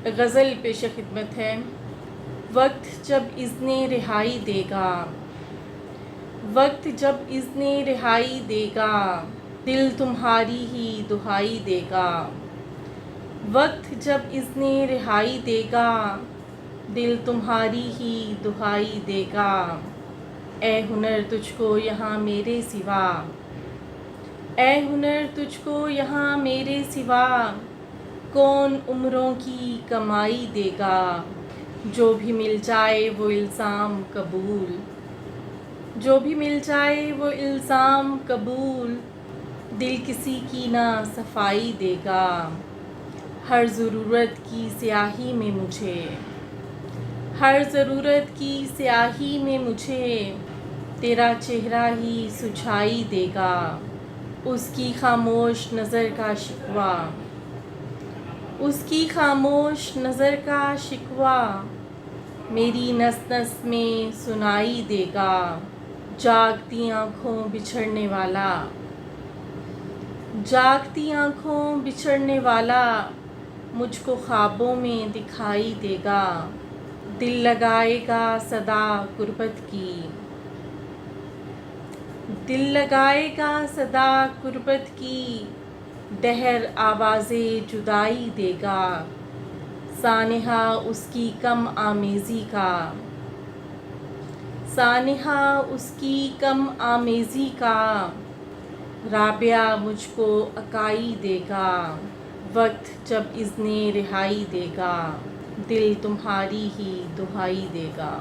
गज़ल पेश खिदमत है। वक्त जब इज़्ने रिहाई देगा, वक्त जब इज़्ने रिहाई देगा, दिल तुम्हारी ही दुहाई देगा। वक्त जब इज़्ने रिहाई देगा, दिल तुम्हारी ही दुहाई देगा। ए हुनर तुझको यहाँ मेरे सिवा, ए हुनर तुझको यहाँ मेरे सिवा, कौन उम्रों की कमाई देगा। जो भी मिल जाए वो इल्ज़ाम कबूल, जो भी मिल जाए वो इल्ज़ाम कबूल, दिल किसी की ना सफाई देगा। हर ज़रूरत की स्याही में मुझे, हर ज़रूरत की स्याही में मुझे, तेरा चेहरा ही सुझाई देगा। उसकी खामोश नज़र का शिकवा, उसकी खामोश नज़र का शिकवा, मेरी नस नस में सुनाई देगा। जागती आँखों बिछड़ने वाला, जागती आँखों बिछड़ने वाला, मुझको ख्वाबों में दिखाई देगा। दिल लगाएगा सदा कुर्बत की, दिल लगाएगा सदा कुर्बत की, दहर आवाज़े जुदाई देगा। सानिहा उसकी कम आमेज़ी का, सानिहा उसकी कम आमेज़ी का, राबिया मुझको अकाई देगा। वक्त जब इज़्ने रिहाई देगा, दिल तुम्हारी ही दुहाई देगा।